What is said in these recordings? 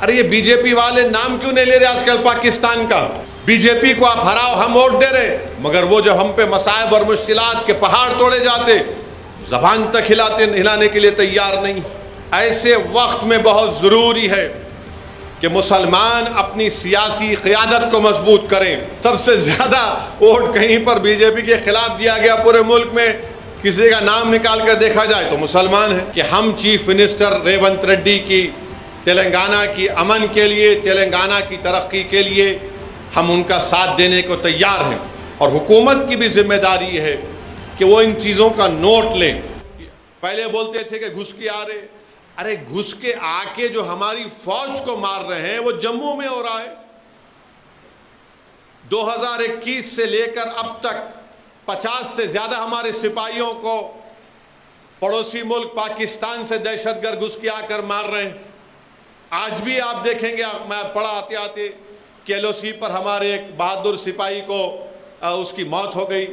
ارے یہ B J پی والے نام کیوں نہیں لے رہے آج کل پاکستان کا؟ بی جے پی کو آپ ہراؤ، ہم ووٹ دے رہے، مگر وہ جو ہم پہ مصائب اور مشکلات کے پہاڑ توڑے جاتے، زبان تک ہلانے کے لیے تیار نہیں۔ ایسے وقت میں بہت ضروری ہے کہ مسلمان اپنی سیاسی قیادت کو مضبوط کریں۔ سب سے زیادہ ووٹ کہیں پر بی جے پی کے خلاف دیا گیا پورے ملک میں، کسی کا نام نکال کر دیکھا جائے تو مسلمان ہیں۔ کہ ہم چیف منسٹر ریونت ریڈی کی تلنگانہ کی امن کے لیے، تلنگانہ کی ترقی کے لیے ہم ان کا ساتھ دینے کو تیار ہیں، اور حکومت کی بھی ذمہ داری ہے کہ وہ ان چیزوں کا نوٹ لیں۔ پہلے بولتے تھے کہ گھس کے آ رہے، ارے گھس کے آ کے جو ہماری فوج کو مار رہے ہیں وہ جموں میں ہو رہا ہے۔ 2021 سے لے کر اب تک 50 سے زیادہ ہمارے سپاہیوں کو پڑوسی ملک پاکستان سے دہشت گرد گھس کے آ کر مار رہے ہیں۔ آج بھی آپ دیکھیں گے، میں پڑھا آتے آتے کہ ایل او سی پر ہمارے ایک بہادر سپاہی کو اس کی موت ہو گئی۔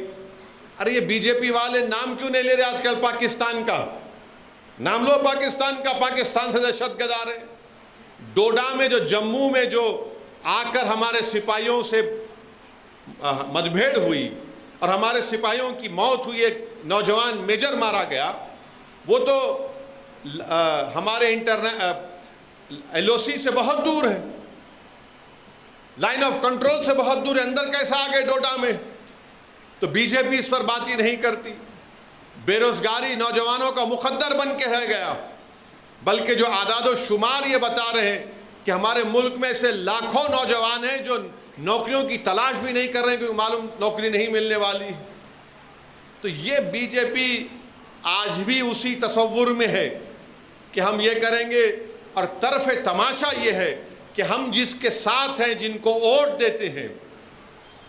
ارے یہ بی جے پی والے نام کیوں نہیں لے رہے آج کل پاکستان کا؟ نام لو پاکستان کا، پاکستان سے دہشت گرد آ رہے ہیں۔ ڈوڈا میں جو جموں میں جو آ کر ہمارے سپاہیوں سے مدبھیڑ ہوئی اور ہمارے سپاہیوں کی موت ہوئی، ایک نوجوان میجر مارا گیا، وہ تو ہمارے ایل او سی سے بہت دور ہے، لائن آف کنٹرول سے بہت دور ہے۔ اندر کیسا آ گئے ڈوڈا میں؟ تو بی جے پی اس پر بات ہی نہیں کرتی۔ بے روزگاری نوجوانوں کا مخدر بن کے رہ گیا، بلکہ جو اعداد و شمار یہ بتا رہے ہیں کہ ہمارے ملک میں ایسے لاکھوں نوجوان ہیں جو نوکریوں کی تلاش بھی نہیں کر رہے ہیں کیونکہ معلوم نوکری نہیں ملنے والی۔ تو یہ بی جے پی آج بھی اسی تصور میں ہے کہ ہم یہ کریں گے، اور طرف تماشا یہ ہے کہ ہم جس کے ساتھ ہیں، جن کو ووٹ دیتے ہیں،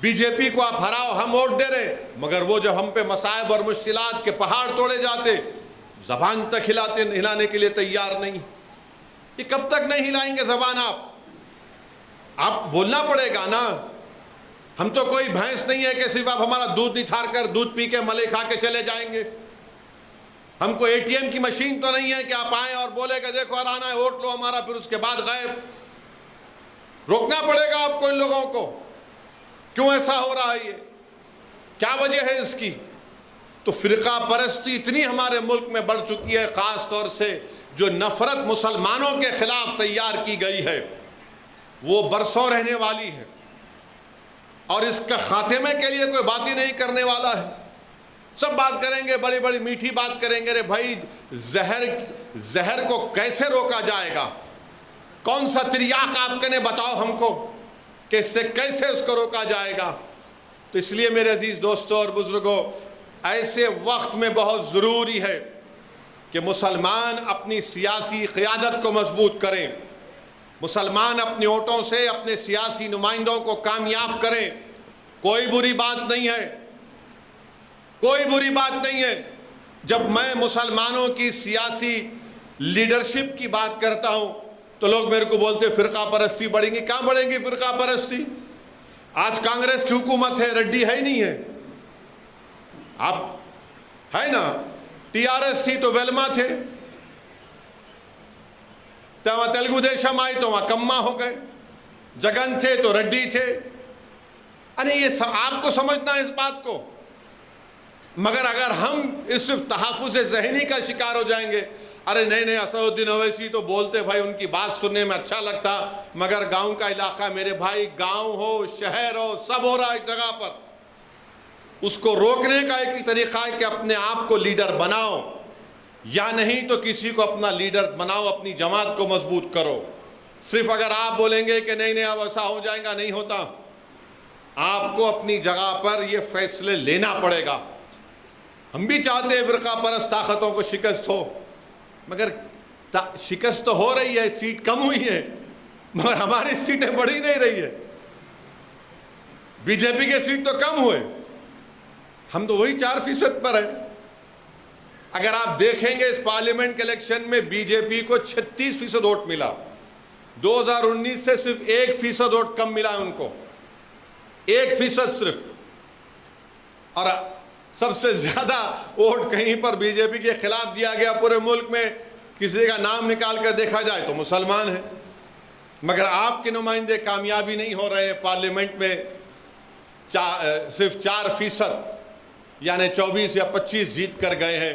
بی جے پی کو آپ ہراؤ، ہم ووٹ دے رہے، مگر وہ جو ہم پہ مصائب اور مشکلات کے پہاڑ توڑے جاتے، زبان تک ہلانے کے لیے تیار نہیں۔ یہ کب تک نہیں ہلائیں گے زبان؟ آپ بولنا پڑے گا نا۔ ہم تو کوئی بھینس نہیں ہے کہ صرف آپ ہمارا دودھ نتھار کر دودھ پی کے ملے کھا کے چلے جائیں گے۔ ہم کو اے ٹی ایم کی مشین تو نہیں ہے کہ آپ آئیں اور بولے کہ دیکھو ہرانا ہے، ووٹ لو ہمارا، پھر اس کے بعد غائب۔ روکنا پڑے گا آپ کو ان لوگوں کو۔ کیوں ایسا ہو رہا ہے؟ یہ کیا وجہ ہے اس کی؟ تو فرقہ پرستی اتنی ہمارے ملک میں بڑھ چکی ہے، خاص طور سے جو نفرت مسلمانوں کے خلاف تیار کی گئی ہے وہ برسوں رہنے والی ہے، اور اس کا خاتمے کے لیے کوئی بات ہی نہیں کرنے والا ہے۔ سب بات کریں گے، بڑی بڑی میٹھی بات کریں گے، رے بھائی زہر کو کیسے روکا جائے گا؟ کون سا تریاق آپ کہنے بتاؤ ہم کو کہ اس سے کیسے اس کو روکا جائے گا؟ تو اس لیے میرے عزیز دوستوں اور بزرگوں، ایسے وقت میں بہت ضروری ہے کہ مسلمان اپنی سیاسی قیادت کو مضبوط کریں، مسلمان اپنے ووٹوں سے اپنے سیاسی نمائندوں کو کامیاب کریں۔ کوئی بری بات نہیں ہے، کوئی بری بات نہیں ہے جب میں مسلمانوں کی سیاسی لیڈرشپ کی بات کرتا ہوں تو لوگ میرے کو بولتے فرقہ پرستی بڑھیں گی۔ کہاں بڑھیں گی فرقہ پرستی؟ آج کانگریس کی حکومت ہے، ریڈی ہے ہی نہیں ہے۔ آپ ہے نا، ٹی آر ایس تھی تو ویلما تھے، تو وہاں تیلگو دیشم آئی تو وہاں کما ہو گئے، جگن تھے تو ریڈی تھے۔ ارے یہ آپ کو سمجھنا ہے اس بات کو، مگر اگر ہم اس تحفظ ذہنی کا شکار ہو جائیں گے، ارے نہیں اسد الدین اویسی تو بولتے بھائی ان کی بات سننے میں اچھا لگتا، مگر گاؤں کا علاقہ، میرے بھائی گاؤں ہو شہر ہو سب ہو رہا ہے ایک جگہ پر۔ اس کو روکنے کا ایک ہی طریقہ ہے کہ اپنے آپ کو لیڈر بناؤ، یا نہیں تو کسی کو اپنا لیڈر بناؤ، اپنی جماعت کو مضبوط کرو۔ صرف اگر آپ بولیں گے کہ نہیں اب ایسا ہو جائے گا، نہیں ہوتا۔ آپ کو اپنی جگہ پر یہ فیصلے لینا پڑے گا۔ ہم بھی چاہتے ہیں فرقہ پرست طاقتوں کو شکست ہو، مگر شکست تو ہو رہی ہے، سیٹ کم ہوئی ہے، مگر ہماری سیٹیں بڑھی نہیں رہی ہے۔ بی جے پی کے سیٹ تو کم ہوئے، ہم تو وہی 4% پر ہیں۔ اگر آپ دیکھیں گے اس پارلیمنٹ کے الیکشن میں بی جے پی کو 36% ووٹ ملا، 2019 سے صرف 1% ووٹ کم ملا ہے ان کو، 1% صرف۔ اور سب سے زیادہ ووٹ کہیں پر بی جے پی کے خلاف دیا گیا پورے ملک میں، کسی کا نام نکال کر دیکھا جائے تو مسلمان ہیں۔ مگر آپ کے نمائندے کامیابی نہیں ہو رہے ہیں. پارلیمنٹ میں صرف 4% یعنی 24 یا 25 جیت کر گئے ہیں.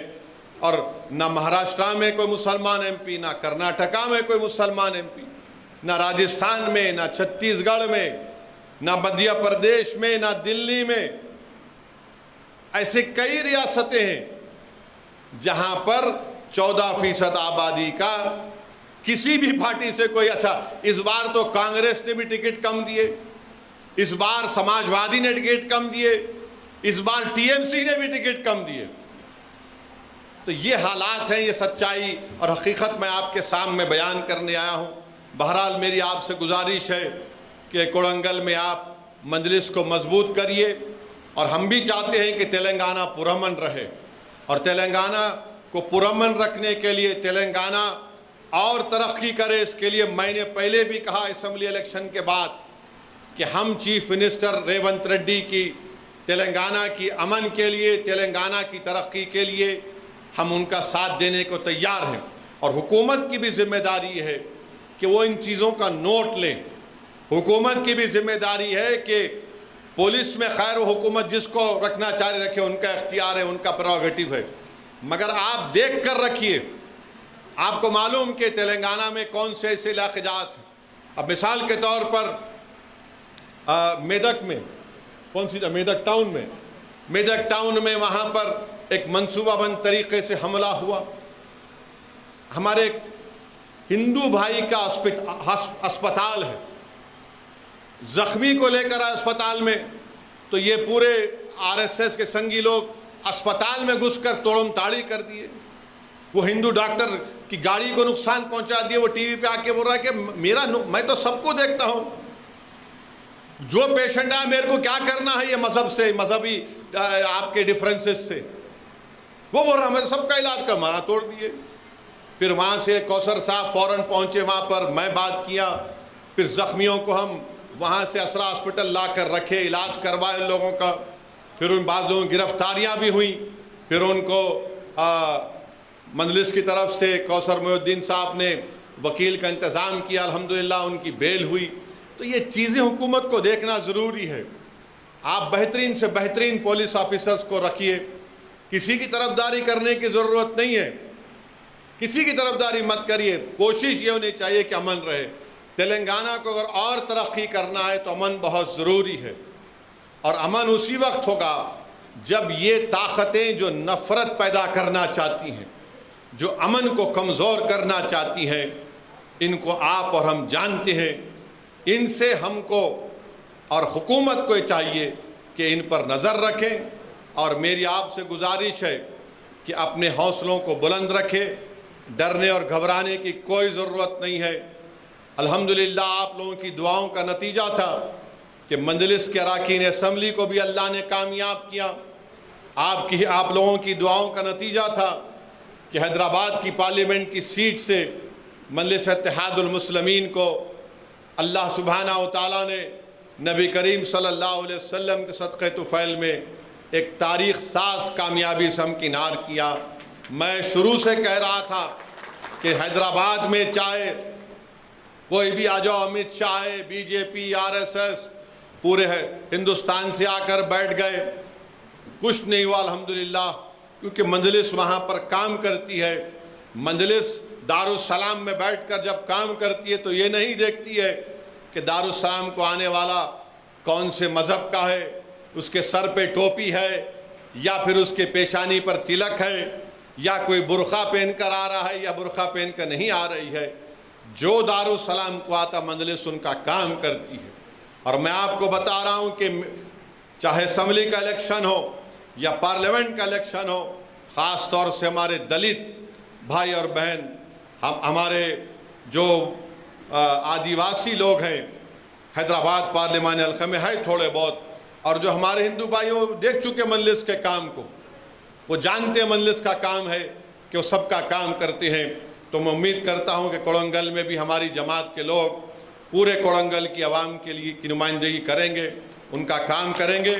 اور نہ مہاراشٹرا میں کوئی مسلمان ایم پی، نہ کرناٹکا میں کوئی مسلمان ایم پی، نہ راجستھان میں، نہ چھتیس گڑھ میں، نہ مدھیہ پردیش میں، نہ دلی میں. ایسے کئی ریاستیں ہیں جہاں پر 14% آبادی کا کسی بھی پارٹی سے کوئی. اچھا، اس بار تو کانگریس نے بھی ٹکٹ کم دیے، اس بار سماجوادی نے ٹکٹ کم دیے، اس بار ٹی ایم سی نے بھی ٹکٹ کم دیے. تو یہ حالات ہیں، یہ سچائی اور حقیقت میں آپ کے سامنے بیان کرنے آیا ہوں. بہرحال میری آپ سے گزارش ہے کہ کوڑنگل میں آپ مجلس کو مضبوط کریے، اور ہم بھی چاہتے ہیں کہ تلنگانہ پرامن رہے. اور تلنگانہ کو پرامن رکھنے کے لیے، تلنگانہ اور ترقی کرے، اس کے لیے میں نے پہلے بھی کہا اسمبلی الیکشن کے بعد کہ ہم چیف منسٹر ریونت ریڈی کی تلنگانہ کی امن کے لیے، تلنگانہ کی ترقی کے لیے ہم ان کا ساتھ دینے کو تیار ہیں. اور حکومت کی بھی ذمہ داری ہے کہ وہ ان چیزوں کا نوٹ لیں. حکومت کی بھی ذمہ داری ہے کہ پولیس میں خیر و حکومت جس کو رکھنا چاہے رکھے، ان کا اختیار ہے، ان کا پروگیٹو ہے. مگر آپ دیکھ کر رکھیے. آپ کو معلوم کہ تلنگانہ میں کون سے ایسے علاقے جات ہیں. اب مثال کے طور پر میدک میں، کون سی میدک ٹاؤن میں وہاں پر ایک منصوبہ بند طریقے سے حملہ ہوا. ہمارے ایک ہندو بھائی کا اسپتال ہے، زخمی کو لے کر اسپتال میں، تو یہ پورے RSS کے سنگی لوگ اسپتال میں گھس کر توڑم تاڑی کر دیے. وہ ہندو ڈاکٹر کی گاڑی کو نقصان پہنچا دیے. وہ ٹی وی پہ آ کے بول رہا ہے کہ میں تو سب کو دیکھتا ہوں، جو پیشنٹ ہے میرے کو کیا کرنا ہے یہ مذہب سے، مذہبی آپ کے ڈیفرنسز سے. وہ بول رہا میں سب کا علاج کر مارا توڑ دیے. پھر وہاں سے کوثر صاحب فوراً پہنچے وہاں پر، میں بات کیا. پھر زخمیوں کو ہم وہاں سے اسرا ہاسپٹل لا کر رکھے، علاج کروائے ان لوگوں کا. پھر ان بعض لوگوں کی گرفتاریاں بھی ہوئیں. پھر ان کو مجلس کی طرف سے کوثر محی الدین صاحب نے وکیل کا انتظام کیا، الحمدللہ ان کی بیل ہوئی. تو یہ چیزیں حکومت کو دیکھنا ضروری ہے. آپ بہترین سے بہترین پولیس آفیسرز کو رکھیے. کسی کی طرفداری کرنے کی ضرورت نہیں ہے، کسی کی طرفداری مت کریے. کوشش یہ ہونی چاہیے کہ امن رہے. تلنگانہ کو اگر اور ترقی کرنا ہے تو امن بہت ضروری ہے. اور امن اسی وقت ہوگا جب یہ طاقتیں جو نفرت پیدا کرنا چاہتی ہیں، جو امن کو کمزور کرنا چاہتی ہیں، ان کو آپ اور ہم جانتے ہیں. ان سے ہم کو اور حکومت کو چاہیے کہ ان پر نظر رکھیں. اور میری آپ سے گزارش ہے کہ اپنے حوصلوں کو بلند رکھیں. ڈرنے اور گھبرانے کی کوئی ضرورت نہیں ہے. الحمدللہ آپ لوگوں کی دعاؤں کا نتیجہ تھا کہ مجلس کے اراکین اسمبلی کو بھی اللہ نے کامیاب کیا. آپ لوگوں کی دعاؤں کا نتیجہ تھا کہ حیدرآباد کی پارلیمنٹ کی سیٹ سے مجلس اتحاد المسلمین کو اللہ سبحانہ و تعالیٰ نے نبی کریم صلی اللہ علیہ وسلم کے صدقہ طفیل میں ایک تاریخ ساز کامیابی سے ہمکنار کیا. میں شروع سے کہہ رہا تھا کہ حیدرآباد میں چاہے کوئی بھی آ جاؤ، امت شاہ، BJP، RSS پورے ہندوستان سے آ کر بیٹھ گئے، کچھ نہیں ہوا الحمدللہ، کیونکہ مجلس وہاں پر کام کرتی ہے. مجلس دارالسلام میں بیٹھ کر جب کام کرتی ہے تو یہ نہیں دیکھتی ہے کہ دارالسلام کو آنے والا کون سے مذہب کا ہے، اس کے سر پہ ٹوپی ہے یا پھر اس کے پیشانی پر تلک ہے، یا کوئی برقع پہن کر آ رہا ہے یا برقع پہن کر نہیں آ رہی ہے. جو دارالسلام کو آتا مجلس ان کا کام کرتی ہے. اور میں آپ کو بتا رہا ہوں کہ چاہے اسمبلی کا الیکشن ہو یا پارلیمنٹ کا الیکشن ہو، خاص طور سے ہمارے دلت بھائی اور بہن، ہمارے جو آدیواسی لوگ ہیں، حیدرآباد پارلیمان حلقے میں ہے تھوڑے بہت، اور جو ہمارے ہندو بھائیوں دیکھ چکے مجلس کے کام کو، وہ جانتے ہیں مجلس کا کام ہے کہ وہ سب کا کام کرتے ہیں. تو میں امید کرتا ہوں کہ کوڑنگل میں بھی ہماری جماعت کے لوگ پورے کوڑنگل کی عوام کے لیے کی نمائندگی کریں گے، ان کا کام کریں گے.